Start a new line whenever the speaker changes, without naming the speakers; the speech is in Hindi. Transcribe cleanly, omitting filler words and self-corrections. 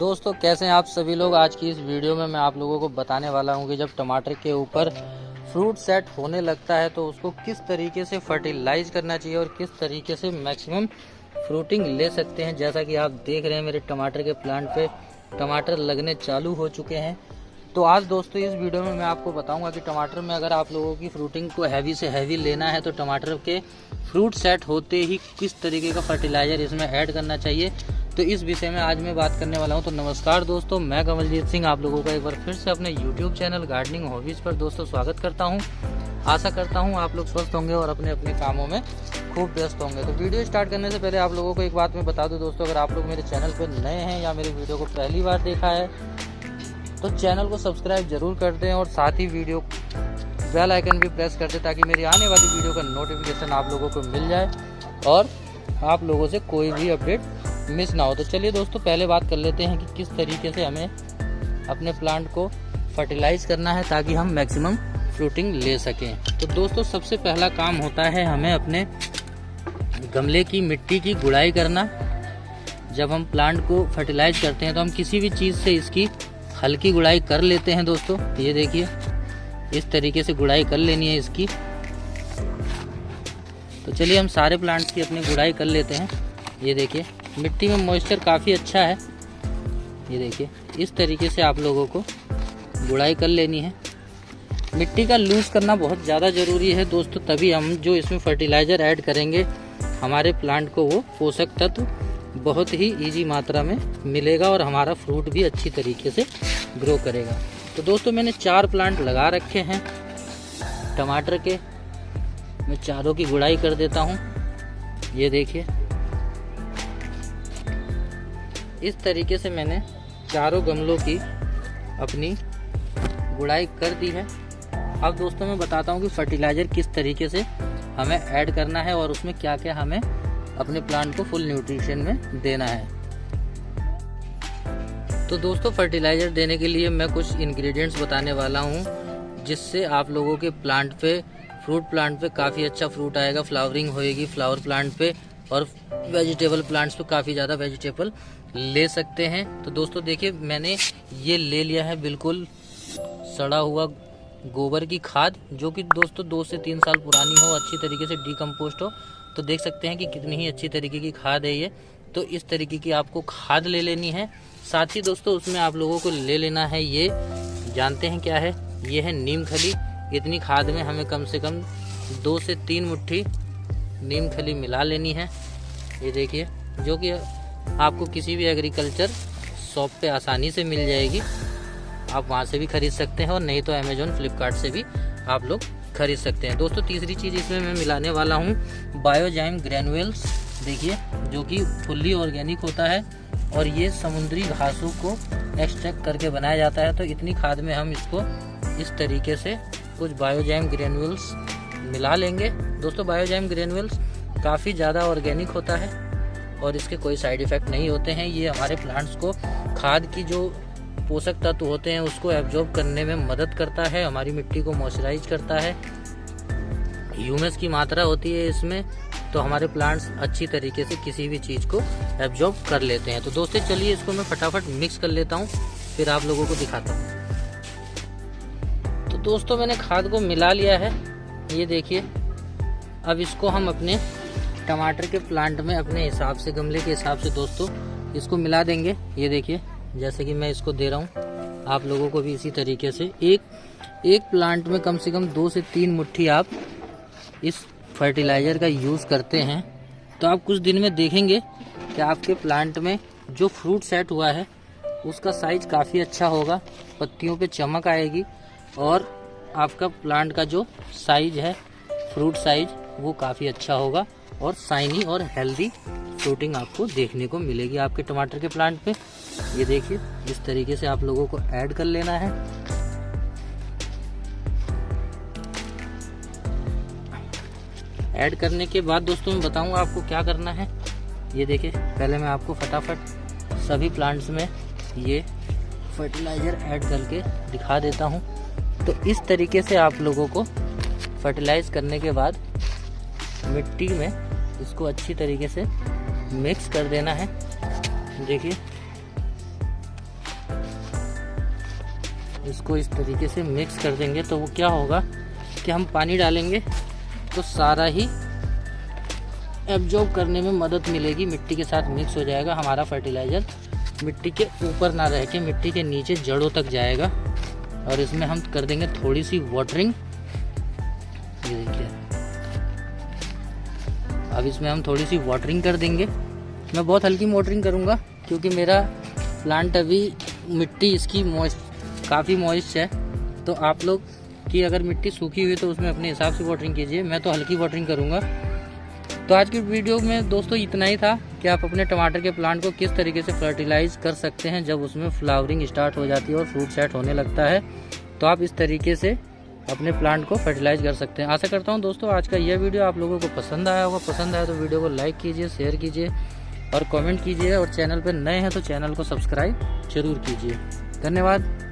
दोस्तों कैसे हैं आप सभी लोग। आज की इस वीडियो में मैं आप लोगों को बताने वाला हूं कि जब टमाटर के ऊपर फ्रूट सेट होने लगता है तो उसको किस तरीके से फर्टिलाइज करना चाहिए और किस तरीके से मैक्सिमम फ्रूटिंग ले सकते हैं। जैसा कि आप देख रहे हैं मेरे टमाटर के प्लांट पे टमाटर लगने चालू हो चुके हैं। तो आज दोस्तों इस वीडियो में मैं आपको बताऊंगा कि टमाटर में अगर आप लोगों की फ्रूटिंग को हैवी से हैवी लेना है तो टमाटर के फ्रूट सेट होते ही किस तरीके का फर्टिलाइज़र इसमें ऐड करना चाहिए, तो इस विषय में आज मैं बात करने वाला हूं। तो नमस्कार दोस्तों, मैं कमलजीत सिंह आप लोगों का एक बार फिर से अपने YouTube चैनल गार्डनिंग हॉबीज़ पर दोस्तों स्वागत करता हूं। आशा करता हूं आप लोग स्वस्थ होंगे और अपने अपने कामों में खूब व्यस्त होंगे। तो वीडियो स्टार्ट करने से पहले आप लोगों को एक बात मैं बता दूं दोस्तों, अगर आप लोग मेरे चैनल पर नए हैं या मेरे वीडियो को पहली बार देखा है तो चैनल को सब्सक्राइब जरूर कर दें और साथ ही वीडियो बेल आइकन भी प्रेस कर दें ताकि मेरी आने वाली वीडियो का नोटिफिकेशन आप लोगों को मिल जाए और आप लोगों से कोई भी अपडेट मिस ना हो। तो चलिए दोस्तों पहले बात कर लेते हैं कि किस तरीके से हमें अपने प्लांट को फर्टिलाइज करना है ताकि हम मैक्सिमम फ्रूटिंग ले सकें। तो दोस्तों सबसे पहला काम होता है हमें अपने गमले की मिट्टी की गुड़ाई करना। जब हम प्लांट को फर्टिलाइज करते हैं तो हम किसी भी चीज़ से इसकी हल्की गुड़ाई कर लेते हैं दोस्तों। ये देखिए इस तरीके से गुड़ाई कर लेनी है इसकी। तो चलिए हम सारे प्लांट्स की अपनी गुड़ाई कर लेते हैं। ये देखिए मिट्टी में मॉइस्चर काफ़ी अच्छा है। ये देखिए इस तरीके से आप लोगों को गुड़ाई कर लेनी है। मिट्टी का लूज़ करना बहुत ज़्यादा ज़रूरी है दोस्तों, तभी हम जो इसमें फर्टिलाइज़र ऐड करेंगे हमारे प्लांट को वो पोषक तत्व बहुत ही ईजी मात्रा में मिलेगा और हमारा फ्रूट भी अच्छी तरीके से ग्रो करेगा। तो दोस्तों मैंने 4 प्लांट लगा रखे हैं टमाटर के। मैं चारों की गुड़ाई कर देता हूँ। ये देखिए इस तरीके से मैंने चारों गमलों की अपनी गुड़ाई कर दी है। अब दोस्तों मैं बताता हूँ कि फर्टिलाइज़र किस तरीके से हमें ऐड करना है और उसमें क्या क्या हमें अपने प्लांट को फुल न्यूट्रिशन में देना है। तो दोस्तों फर्टिलाइज़र देने के लिए मैं कुछ इंग्रेडिएंट्स बताने वाला हूँ जिससे आप लोगों के प्लांट पे फ्रूट प्लांट पे काफ़ी अच्छा फ्रूट आएगा, फ्लावरिंग होएगी फ्लावर प्लांट पे और वेजिटेबल प्लांट्स पे काफ़ी ज़्यादा वेजिटेबल ले सकते हैं। तो दोस्तों देखिए मैंने ये ले लिया है बिल्कुल सड़ा हुआ गोबर की खाद, जो कि दोस्तों 2 से 3 साल पुरानी हो, अच्छी तरीके से डिकम्पोस्ट हो। तो देख सकते हैं कि कितनी ही अच्छी तरीके की खाद है ये। तो इस तरीके की आपको खाद ले लेनी है। साथ ही दोस्तों उसमें आप लोगों को ले लेना है, ये जानते हैं क्या है, ये है नीम खली। इतनी खाद में हमें कम से कम 2 से 3 मुट्ठी नीम खली मिला लेनी है। ये देखिए जो कि आपको किसी भी एग्रीकल्चर शॉप पे आसानी से मिल जाएगी, आप वहाँ से भी खरीद सकते हैं और नहीं तो अमेजोन फ्लिपकार्ट से भी आप लोग खरीद सकते हैं। दोस्तों तीसरी चीज़ इसमें मैं मिलाने वाला हूँ बायोजाइम ग्रेनुअल्स। देखिए जो कि फुल्ली ऑर्गेनिक होता है और ये समुद्री घासों को एक्सट्रैक्ट करके बनाया जाता है। तो इतनी खाद में हम इसको इस तरीके से कुछ बायोजाइम ग्रेनुअल्स मिला लेंगे। दोस्तों बायोजाइम ग्रेनुअल्स काफ़ी ज़्यादा ऑर्गेनिक होता है और इसके कोई साइड इफ़ेक्ट नहीं होते हैं। ये हमारे प्लांट्स को खाद की जो पोषक तत्व होते हैं उसको एब्जॉर्ब करने में मदद करता है, हमारी मिट्टी को मॉइस्चराइज करता है। ह्यूमस की मात्रा होती है इसमें, तो हमारे प्लांट्स अच्छी तरीके से किसी भी चीज़ को एब्जॉर्ब कर लेते हैं। तो दोस्तों चलिए इसको मैं फटाफट मिक्स कर लेता हूँ, फिर आप लोगों को दिखाता हूँ। तो दोस्तों मैंने खाद को मिला लिया है, ये देखिए। अब इसको हम अपने टमाटर के प्लांट में अपने हिसाब से, गमले के हिसाब से दोस्तों इसको मिला देंगे। ये देखिए जैसे कि मैं इसको दे रहा हूँ, आप लोगों को भी इसी तरीके से एक प्लांट में कम से कम 2 से 3 मुट्ठी आप इस फर्टिलाइज़र का यूज़ करते हैं तो आप कुछ दिन में देखेंगे कि आपके प्लांट में जो फ्रूट सेट हुआ है उसका साइज काफ़ी अच्छा होगा, पत्तियों पे चमक आएगी और आपका प्लांट का जो साइज है, फ्रूट साइज, वो काफ़ी अच्छा होगा और शाइनी और हेल्दी फ्रूटिंग आपको देखने को मिलेगी आपके टमाटर के प्लांट पे। ये देखिए इस तरीके से आप लोगों को ऐड कर लेना है। ऐड करने के बाद दोस्तों मैं बताऊंगा आपको क्या करना है। ये देखिए पहले मैं आपको फटाफट सभी प्लांट्स में ये फर्टिलाइज़र ऐड करके दिखा देता हूँ। तो इस तरीके से आप लोगों को फर्टिलाइज करने के बाद मिट्टी में इसको अच्छी तरीके से मिक्स कर देना है। देखिए इसको इस तरीके से मिक्स कर देंगे तो वो क्या होगा कि हम पानी डालेंगे तो सारा ही एब्जॉर्ब करने में मदद मिलेगी, मिट्टी के साथ मिक्स हो जाएगा। हमारा फर्टिलाइज़र मिट्टी के ऊपर ना रह के मिट्टी के नीचे जड़ों तक जाएगा। और इसमें हम कर देंगे थोड़ी सी वाटरिंग, ये देखिए। अब इसमें हम थोड़ी सी वाटरिंग कर देंगे। मैं बहुत हल्की वाटरिंग करूँगा क्योंकि मेरा प्लांट अभी मिट्टी इसकी काफ़ी मॉइस्ट है। तो आप लोग की अगर मिट्टी सूखी हुई तो उसमें अपने हिसाब से वाटरिंग कीजिए। मैं तो हल्की वाटरिंग करूँगा। तो आज की वीडियो में दोस्तों इतना ही था कि आप अपने टमाटर के प्लांट को किस तरीके से फर्टिलाइज कर सकते हैं जब उसमें फ्लावरिंग स्टार्ट हो जाती है और फ्रूट सेट होने लगता है। तो आप इस तरीके से अपने प्लांट को फर्टिलाइज कर सकते हैं। आशा करता हूं दोस्तों आज का यह वीडियो आप लोगों को पसंद आया होगा। पसंद आया तो वीडियो को लाइक कीजिए, शेयर कीजिए और कमेंट कीजिए। और चैनल पर नए हैं तो चैनल को सब्सक्राइब जरूर कीजिए। धन्यवाद।